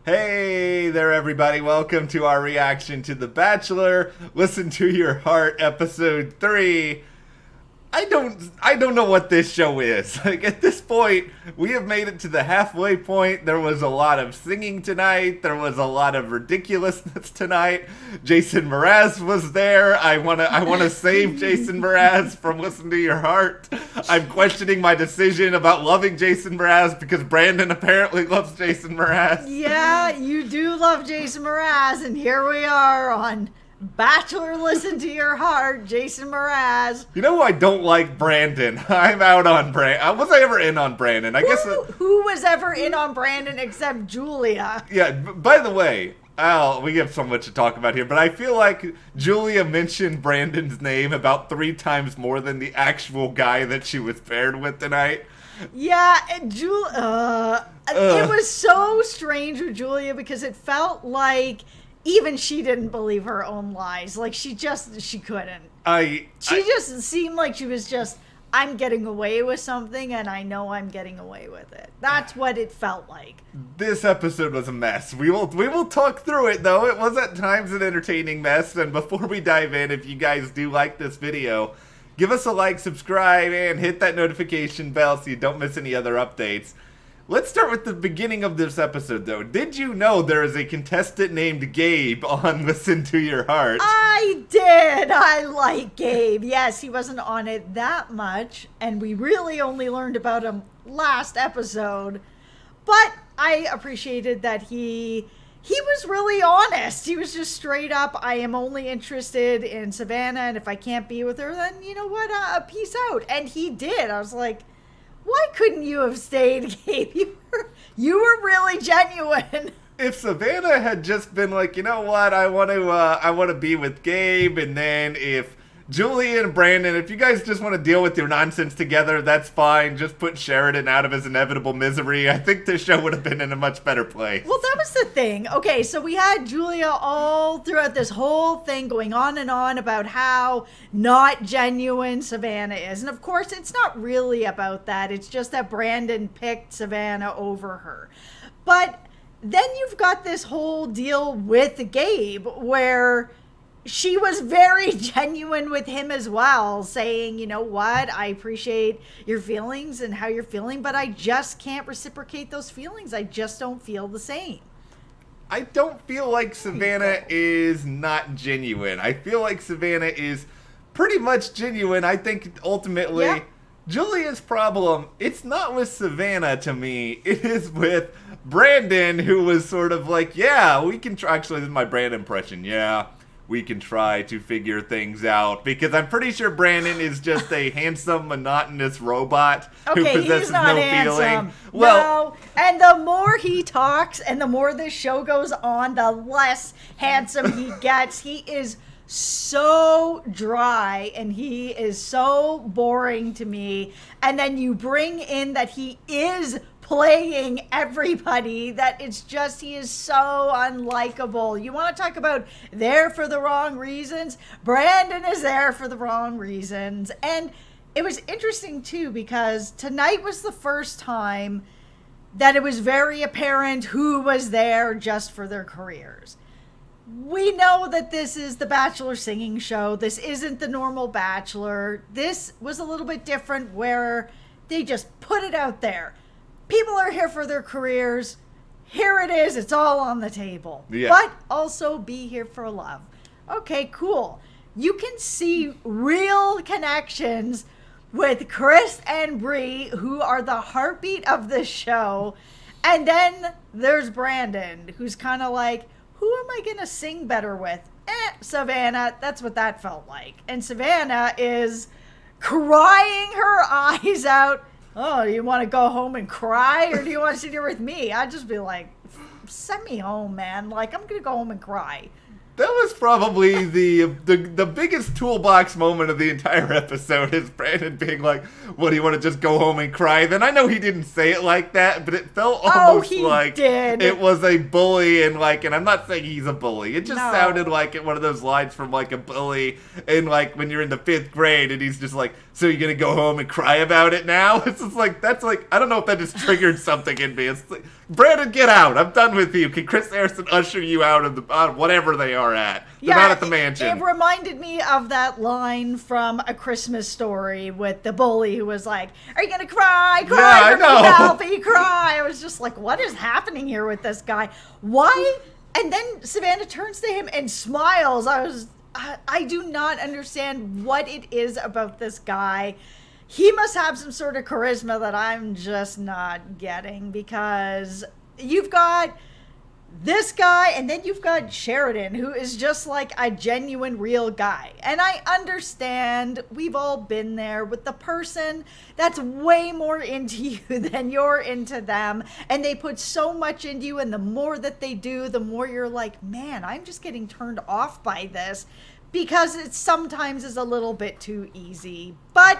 Hey there, everybody. Welcome to our reaction to The Bachelor. Listen to Your Heart, episode 3. I don't know what this show is. Like, at this point, we have made it to the halfway point. There was a lot of singing tonight. There was a lot of ridiculousness tonight. Jason Mraz was there. I wanna save Jason Mraz from Listen to Your Heart. I'm questioning my decision about loving Jason Mraz because Brandon apparently loves Jason Mraz. Yeah, you do love Jason Mraz, and here we are on Bachelor, Listen to Your Heart, Jason Mraz. You know who I don't like? Brandon. I'm out on Brandon. Was I ever in on Brandon? Who was ever in on Brandon except Julia? Yeah, by the way, Al, we have so much to talk about here, but I feel like Julia mentioned Brandon's name about 3 times more than the actual guy that she was paired with tonight. Yeah, and it was so strange with Julia because it felt like even she didn't believe her own lies. Like, she couldn't. She just seemed like she was just, I'm getting away with something, and I know I'm getting away with it. That's what it felt like. This episode was a mess. We will talk through it, though. It was at times an entertaining mess, and before we dive in, if you guys do like this video, give us a like, subscribe, and hit that notification bell so you don't miss any other updates. Let's start with the beginning of this episode, though. Did you know there is a contestant named Gabe on Listen to Your Heart? I did. I like Gabe. Yes, he wasn't on it that much, and we really only learned about him last episode. But I appreciated that he was really honest. He was just straight up, I am only interested in Savannah, and if I can't be with her, then you know what, peace out. And he did. I was like, why couldn't you have stayed, Gabe? You were really genuine. If Savannah had just been like, you know what, I want to be with Gabe, and then if Julia and Brandon, if you guys just want to deal with your nonsense together, that's fine. Just put Sheridan out of his inevitable misery. I think this show would have been in a much better place. Well, that was the thing. Okay, so we had Julia all throughout this whole thing going on and on about how not genuine Savannah is. And of course, it's not really about that. It's just that Brandon picked Savannah over her. But then you've got this whole deal with Gabe where she was very genuine with him as well, saying, you know what, I appreciate your feelings and how you're feeling, but I just can't reciprocate those feelings. I just don't feel the same. I don't feel like Savannah is not genuine. I feel like Savannah is pretty much genuine. I think ultimately, yeah. Julia's problem, it's not with Savannah to me. It is with Brandon, who was sort of like, yeah, we can try. Actually, this is my Brandon impression. Yeah, we can try to figure things out, because I'm pretty sure Brandon is just a handsome, monotonous robot who possesses no feeling. Well, no. And the more he talks and the more this show goes on, the less handsome he gets. He is so dry and he is so boring to me. And then you bring in that he is playing everybody, that it's just, he is so unlikable. You want to talk about there for the wrong reasons? Brandon is there for the wrong reasons. And it was interesting too, because tonight was the first time that it was very apparent who was there just for their careers. We know that this is the Bachelor singing show. This isn't the normal Bachelor. This was a little bit different, where they just put it out there. People are here for their careers. Here it is. It's all on the table. Yeah. But also be here for love. Okay, cool. You can see real connections with Chris and Bree, who are the heartbeat of the show. And then there's Brandon, who's kind of like, who am I going to sing better with? Savannah. That's what that felt like. And Savannah is crying her eyes out. Oh, do you want to go home and cry, or do you want to sit here with me? I'd just be like, send me home, man. Like, I'm going to go home and cry. That was probably the biggest toolbox moment of the entire episode is Brandon being like, what, do you want to just go home and cry? Then I know he didn't say it like that, but it felt almost like did. It was a bully and I'm not saying he's a bully. It just sounded like one of those lines from like a bully and like when you're in the 5th grade and he's just like, so you're going to go home and cry about it now? It's just like, that's like, I don't know if that just triggered something in me. It's like, Brandon, get out. I'm done with you. Can Chris Harrison usher you out of the whatever they are at? They're not at the mansion. It reminded me of that line from A Christmas Story with the bully who was like, are you going to cry? Cry for me, Ralphie, cry. I was just like, what is happening here with this guy? Why? And then Savannah turns to him and smiles. I do not understand what it is about this guy. He must have some sort of charisma that I'm just not getting, because you've got this guy and then you've got Sheridan, who is just like a genuine real guy. And I understand we've all been there with the person that's way more into you than you're into them. And they put so much into you, and the more that they do, the more you're like, man, I'm just getting turned off by this, because it sometimes is a little bit too easy. But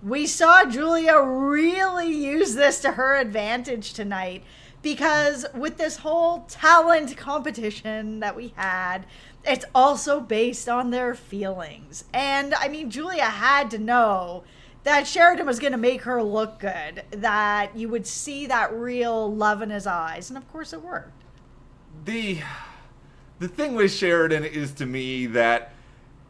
we saw Julia really use this to her advantage tonight, because with this whole talent competition that we had, it's also based on their feelings. And I mean, Julia had to know that Sheridan was going to make her look good, that you would see that real love in his eyes. And of course it worked. The thing with Sheridan is, to me, that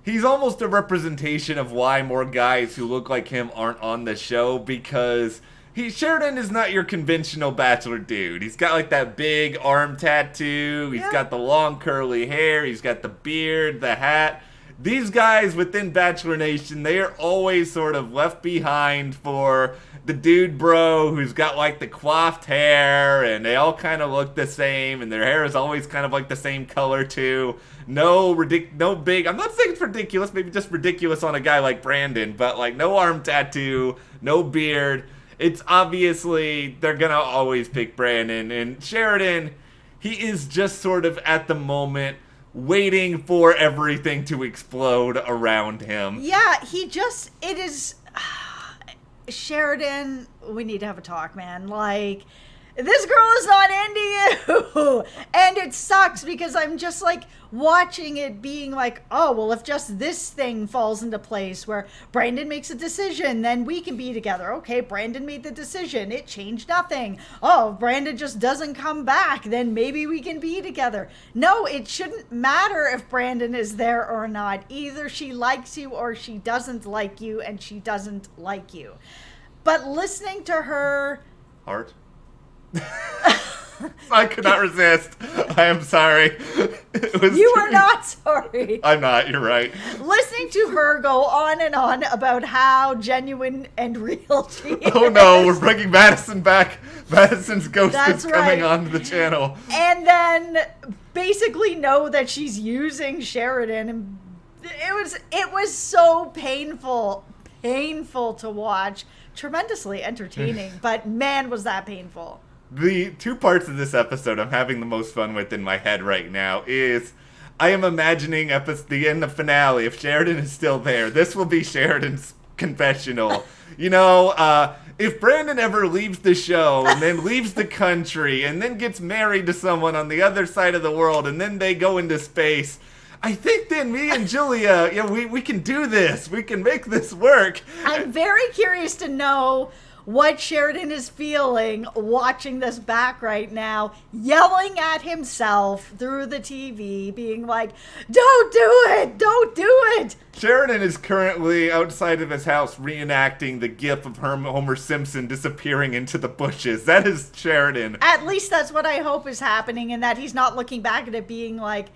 he's almost a representation of why more guys who look like him aren't on the show, because Sheridan is not your conventional Bachelor dude. He's got like that big arm tattoo. He's got the long curly hair. He's got the beard, the hat. These guys within Bachelor Nation, they are always sort of left behind for the dude bro who's got like the coiffed hair, and they all kind of look the same, and their hair is always kind of like the same color too. No big, I'm not saying it's ridiculous, maybe just ridiculous on a guy like Brandon, but like no arm tattoo, no beard. It's obviously, they're gonna always pick Brandon. And Sheridan, he is just sort of at the moment waiting for everything to explode around him. Yeah, it is, Sheridan, we need to have a talk, man. Like, this girl is not into you. And it sucks, because I'm just like watching it being like, oh, well, if just this thing falls into place where Brandon makes a decision, then we can be together. Okay, Brandon made the decision. It changed nothing. Oh, if Brandon just doesn't come back, then maybe we can be together. No, it shouldn't matter if Brandon is there or not. Either she likes you or she doesn't like you, and she doesn't like you. But listening to her... Heart? I could not resist. I am sorry. You are not sorry. I'm not, you're right. Listening to her go on and on about how genuine and real she is. Oh no, we're bringing Madison back. Madison's ghost is coming onto the channel. And then basically know that she's using Sheridan. And it was so painful to watch. Tremendously entertaining, but man, was that painful. The two parts of this episode I'm having the most fun with in my head right now is I am imagining the end of finale. If Sheridan is still there, this will be Sheridan's confessional. You know, if Brandon ever leaves the show and then leaves the country and then gets married to someone on the other side of the world and then they go into space, I think then me and Julia, we can do this. We can make this work. I'm very curious to know what Sheridan is feeling watching this back right now, yelling at himself through the TV, being like, don't do it! Don't do it! Sheridan is currently outside of his house reenacting the gif of Homer Simpson disappearing into the bushes. That is Sheridan. At least that's what I hope is happening, and that he's not looking back at it being like,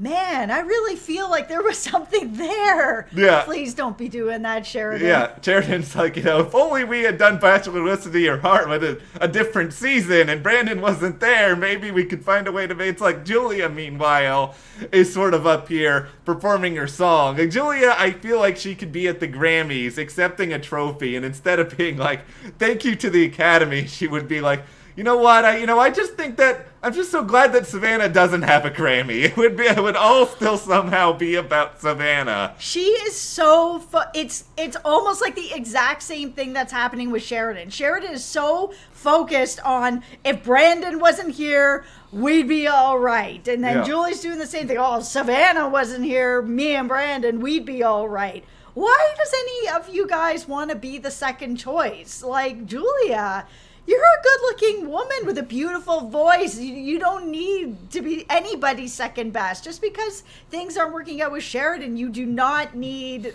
man, I really feel like there was something there. Yeah. Please don't be doing that, Sheridan. Yeah, Sheridan's like, if only we had done Bachelor Listen to Your Heart with a different season and Brandon wasn't there, maybe we could find a way to make... It's like Julia, meanwhile, is sort of up here performing her song. Like, Julia, I feel like she could be at the Grammys accepting a trophy, and instead of being like, thank you to the Academy, she would be like, You know what? I just think that I'm just so glad that Savannah doesn't have a Grammy. It would all still somehow be about Savannah. She is so it's almost like the exact same thing that's happening with Sheridan. Sheridan is so focused on if Brandon wasn't here, we'd be all right. And then Julie's doing the same thing. Oh, Savannah wasn't here, me and Brandon, we'd be all right. Why does any of you guys want to be the second choice? Like, Julia, you're a good-looking woman with a beautiful voice. You don't need to be anybody's second best. Just because things aren't working out with Sheridan, you do not need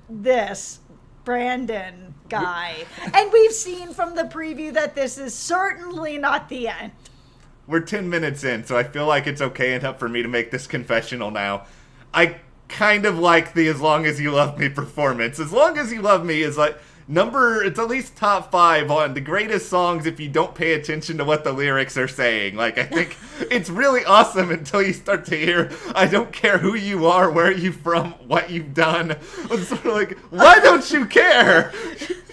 this Brandon guy. And we've seen from the preview that this is certainly not the end. We're 10 minutes in, so I feel like it's okay enough for me to make this confessional now. I kind of like the As Long As You Love Me performance. As Long As You Love Me is like... it's at least top 5 on the greatest songs if you don't pay attention to what the lyrics are saying. Like, I think it's really awesome until you start to hear, I don't care who you are, where are you from, what you've done. It's sort of like, why don't you care?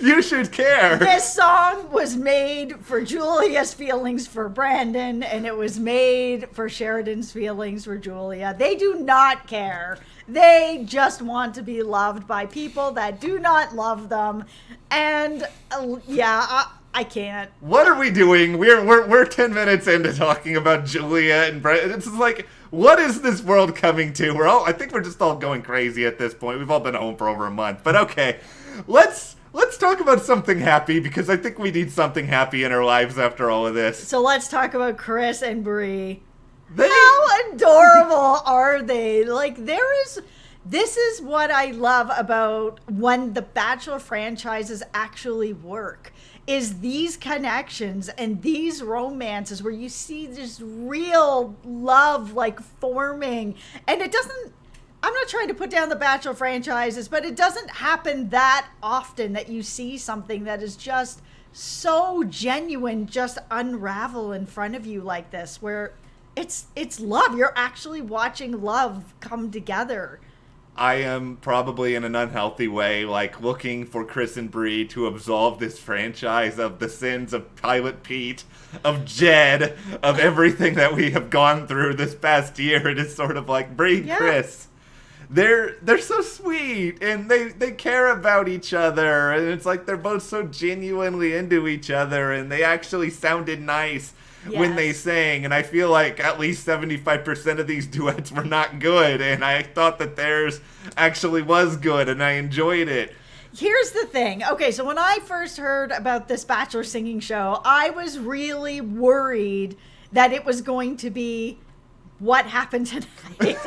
You should care. This song was made for Julia's feelings for Brandon, and it was made for Sheridan's feelings for Julia. They do not care. They just want to be loved by people that do not love them. And I can't. What are we doing? We're 10 minutes into talking about Julia and Brandon. It's just like, what is this world coming to? I think we're just all going crazy at this point. We've all been home for over a month. But okay, let's talk about something happy, because I think we need something happy in our lives after all of this. So let's talk about Chris and Bree. How adorable are they? Like, this is what I love about when the Bachelor franchises actually work, is these connections and these romances where you see this real love like forming. And I'm not trying to put down the Bachelor franchises, but it doesn't happen that often that you see something that is just so genuine just unravel in front of you like this, where it's love. You're actually watching love come together. I am probably in an unhealthy way, like, looking for Chris and Bree to absolve this franchise of the sins of Pilot Pete, of Jed, of everything that we have gone through this past year. It is sort of like, Bree, Chris, they're so sweet, and they care about each other, and it's like they're both so genuinely into each other, and they actually sounded nice when they sang, and I feel like at least 75% of these duets were not good, and I thought that theirs actually was good, and I enjoyed it. Here's the thing. Okay, so when I first heard about this Bachelor singing show, I was really worried that it was going to be What Happened Tonight.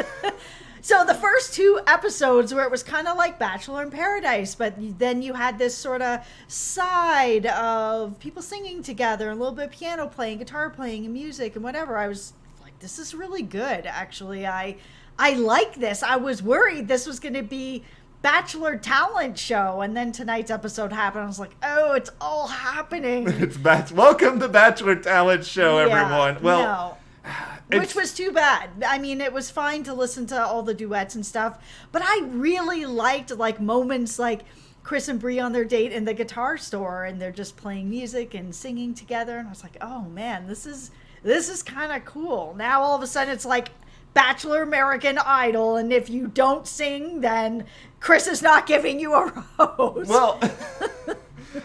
So the first 2 episodes where it was kind of like Bachelor in Paradise, but then you had this sort of side of people singing together, and a little bit of piano playing, guitar playing, and music and whatever. I was like, this is really good, actually. I like this. I was worried this was going to be Bachelor talent show, and then tonight's episode happened. I was like, oh, it's all happening. Welcome to Bachelor talent show, everyone. Well, no. Which was too bad. I mean, it was fine to listen to all the duets and stuff, but I really liked like moments like Chris and Bree on their date in the guitar store, and they're just playing music and singing together, and I was like, oh man, this is kind of cool. Now all of a sudden it's like Bachelor American Idol, and if you don't sing, then Chris is not giving you a rose. Well,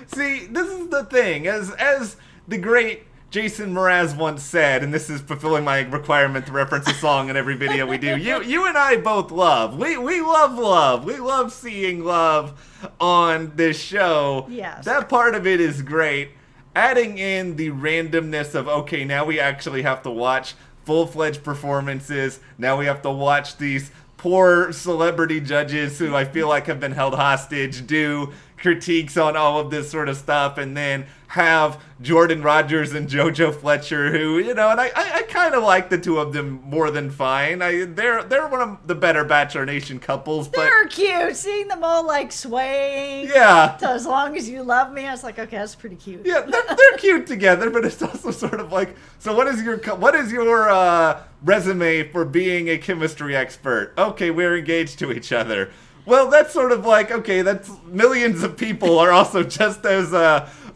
see, this is the thing. As the great Jason Mraz once said, and this is fulfilling my requirement to reference a song in every video we do, you and I both love. We love love. We love seeing love on this show. Yes. That part of it is great. Adding in the randomness of, okay, now we actually have to watch full-fledged performances. Now we have to watch these poor celebrity judges who I feel like have been held hostage do critiques on all of this sort of stuff, and then have Jordan Rogers and JoJo Fletcher, who, you know, and I kind of like the two of them more than fine. They're one of the better Bachelor Nation couples. But they're cute. Seeing them all like swaying. Yeah. To As Long As You Love Me, I was like, okay, that's pretty cute. Yeah, they're cute together, but it's also sort of like, so what is your resume for being a chemistry expert? Okay, we're engaged to each other. Well, that's sort of like, okay, that's millions of people are also just as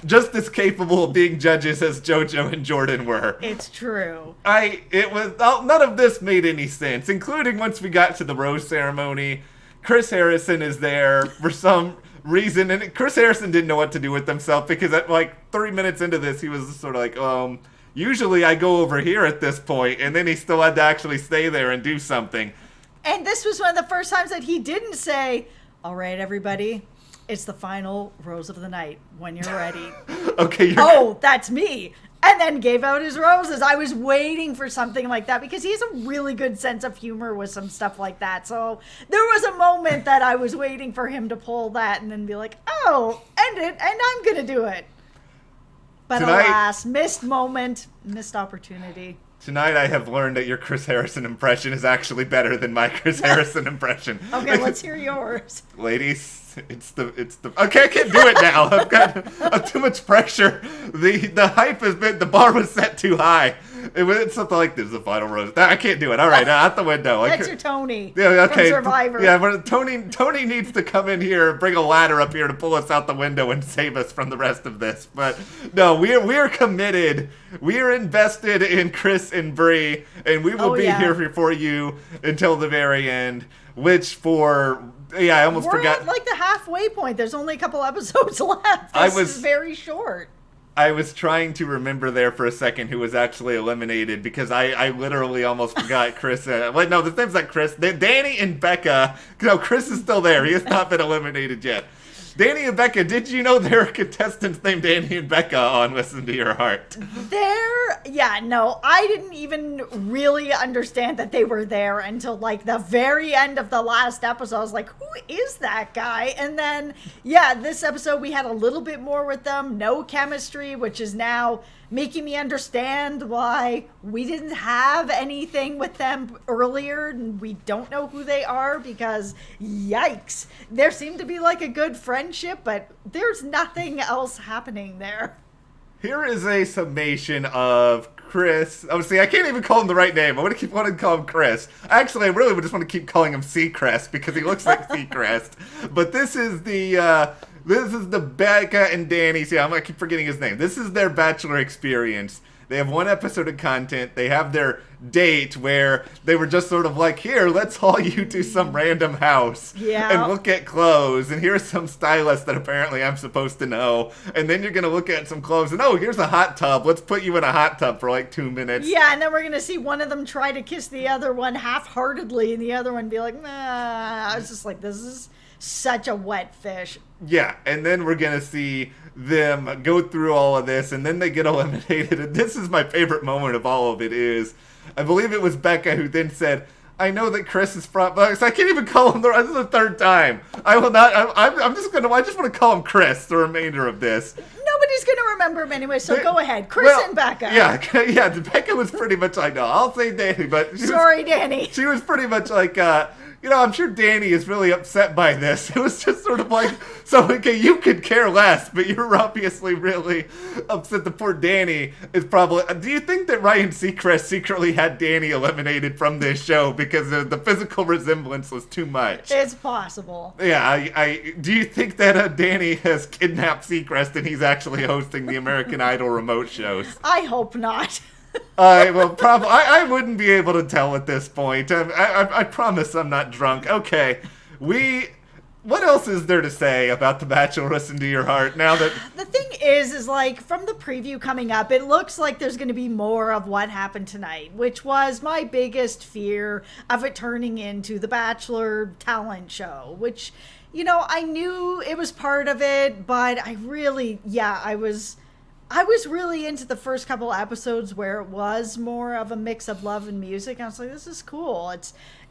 just as capable of being judges as JoJo and Jordan were. It's true. None of this made any sense, including once we got to the rose ceremony. Chris Harrison is there for some reason, and Chris Harrison didn't know what to do with himself, because at like 3 minutes into this, he was sort of like, usually I go over here at this point, and then he still had to actually stay there and do something. And this was one of the first times that he didn't say, all right, everybody, it's the final rose of the night when you're ready. Okay. That's me. And then gave out his roses. I was waiting for something like that because he has a really good sense of humor with some stuff like that. So there was a moment that I was waiting for him to pull that and then be like, end it, and I'm going to do it. But alas, missed moment, missed opportunity. Tonight I have learned that your Chris Harrison impression is actually better than my Chris Harrison impression. Okay, let's hear yours. Ladies, it's the okay, I can't do it now. I've too much pressure. The hype has been, the bar was set too high. It's something like this, the final rose. I can't do it. All right, out the window. That's your Tony. Yeah, okay. From Survivor. Yeah, but Tony needs to come in here, bring a ladder up here to pull us out the window and save us from the rest of this. But no, we're committed. We are invested in Chris and Bree, and we will be here for you until the very end. Which I almost forgot. We're at like the halfway point. There's only a couple episodes left. This is very short. I was trying to remember there for a second who was actually eliminated, because I literally almost forgot Chris. Wait, no, the name's not Chris. Danny and Becca. No, Chris is still there. He has not been eliminated yet. Danny and Becca, did you know there are contestants named Danny and Becca on Listen to Your Heart? I didn't even really understand that they were there until like the very end of the last episode. I was like, who is that guy? And then, this episode we had a little bit more with them. No chemistry, which is now making me understand why we didn't have anything with them earlier, and we don't know who they are, because yikes, there seemed to be like a good friendship, but there's nothing else happening there. Here is a summation of Chris. Oh, see, I can't even call him the right name. I want to keep wanting to call him Chris. Actually, I really would just want to keep calling him Seacrest, because he looks like Seacrest. But this is the Becca and Danny. See, I'm going to keep forgetting his name. This is their Bachelor experience. They have one episode of content. They have their date where they were just sort of like, here, let's haul you to some random house and look at clothes. And here's some stylist that apparently I'm supposed to know. And then you're going to look at some clothes and, here's a hot tub. Let's put you in a hot tub for like 2 minutes. Yeah, and then we're going to see one of them try to kiss the other one half-heartedly and the other one be like, nah. I was just like, this is such a wet fish. Yeah, and then we're going to see them go through all of this, and then they get eliminated. And this is my favorite moment of all of it is, I believe it was Becca who then said, I know that Chris is from, so I can't even call him this is the third time. I will not, I just want to call him Chris the remainder of this. Nobody's going to remember him anyway, so go ahead. Chris and Becca. Yeah, Becca was pretty much like, no, I'll say Danny, but... Danny. She was pretty much like, I'm sure Danny is really upset by this. It was just sort of like, you could care less, but you're obviously really upset. The poor Danny is probably... Do you think that Ryan Seacrest secretly had Danny eliminated from this show because the physical resemblance was too much? It's possible. Yeah, do you think that Danny has kidnapped Seacrest and he's actually hosting the American Idol remote shows? I hope not. I wouldn't be able to tell at this point. I promise I'm not drunk. Okay, what else is there to say about The Bachelor? Listen to Your Heart now that... The thing is like, from the preview coming up, it looks like there's going to be more of what happened tonight, which was my biggest fear of it turning into The Bachelor talent show, which, I knew it was part of it, but I was really into the first couple episodes where it was more of a mix of love and music. I was like, this is cool.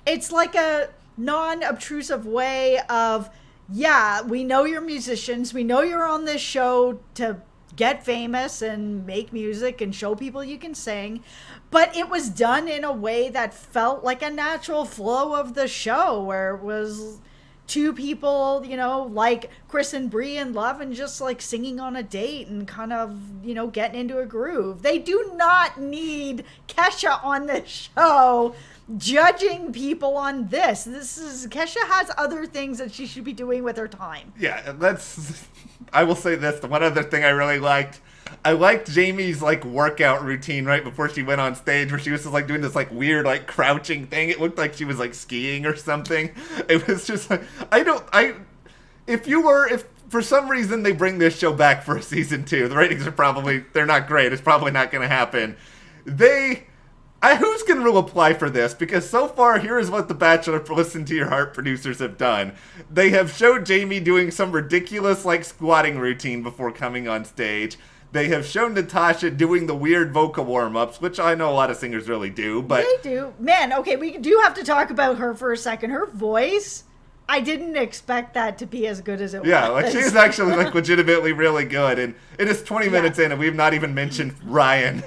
It's like a non-obtrusive way of, we know you're musicians. We know you're on this show to get famous and make music and show people you can sing. But it was done in a way that felt like a natural flow of the show, where it was... two people, you know, like Chris and Bree in love and just like singing on a date and kind of, you know, getting into a groove. They do not need Kesha on this show judging people on this. Kesha has other things that she should be doing with her time. Yeah, I will say this, the one other thing I really liked, I liked Jamie's like workout routine right before she went on stage, where she was just like doing this like weird like crouching thing. It looked like she was like skiing or something. It was just like, if for some reason they bring this show back for a season 2, the ratings are they're not great. It's probably not going to happen. Who's going to apply for this? Because so far, here is what the Bachelor Listen to Your Heart producers have done. They have showed Jamie doing some ridiculous like squatting routine before coming on stage. They have shown Natasha doing the weird vocal warm-ups, which I know a lot of singers really do, but... They do. Man, okay, we do have to talk about her for a second. Her voice, I didn't expect that to be as good as it was. Yeah, like she is actually like legitimately really good, and it is 20 minutes in and we've not even mentioned Ryan.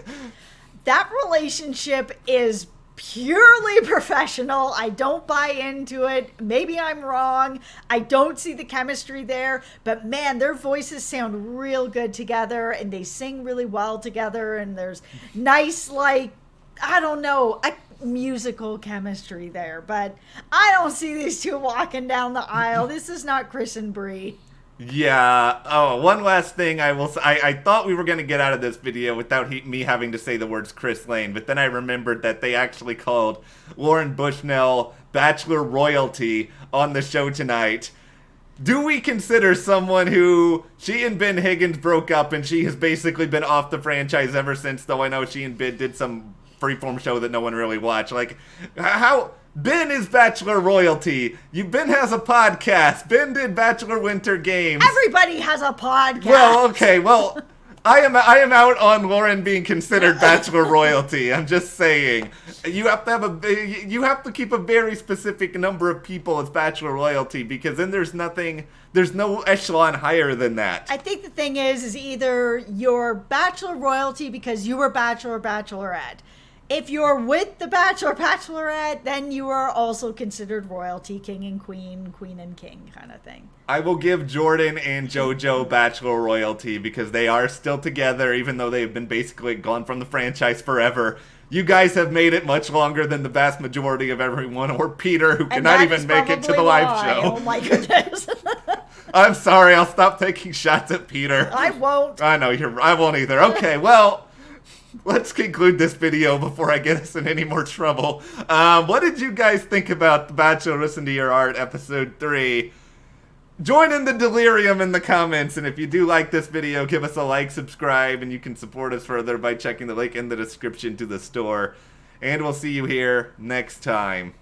That relationship is purely professional. I don't buy into it. Maybe I'm wrong. I don't see the chemistry there. But man, their voices sound real good together and they sing really well together. And there's nice, like, I don't know, a musical chemistry there. But I don't see these two walking down the aisle. This is not Chris and Bree. Yeah. Oh, one last thing I will say. I thought we were going to get out of this video without me having to say the words Chris Lane, but then I remembered that they actually called Lauren Bushnell Bachelor royalty on the show tonight. Do we consider someone who she and Ben Higgins broke up and she has basically been off the franchise ever since, though I know she and Ben did some freeform show that no one really watched. Like, how... Ben is Bachelor royalty. Ben has a podcast. Ben did Bachelor Winter Games. Everybody has a podcast. Well, okay. Well, I am out on Lauren being considered Bachelor royalty. I'm just saying, you have to keep a very specific number of people as Bachelor royalty, because then there's no echelon higher than that. I think the thing is either you're Bachelor royalty because you were Bachelor, Bachelorette. If you're with the Bachelor, Bachelorette, then you are also considered royalty, king and queen, queen and king kind of thing. I will give Jordan and JoJo Bachelor royalty because they are still together, even though they've been basically gone from the franchise forever. You guys have made it much longer than the vast majority of everyone, or Peter, who cannot even make it to the live show. Oh my goodness. I'm sorry, I'll stop taking shots at Peter. I won't. I know, I won't either. Okay, well... Let's conclude this video before I get us in any more trouble. What did you guys think about The Bachelor Listen to Your Heart episode 3? Join in the delirium in the comments, and if you do like this video, give us a like, subscribe, and you can support us further by checking the link in the description to the store. And we'll see you here next time.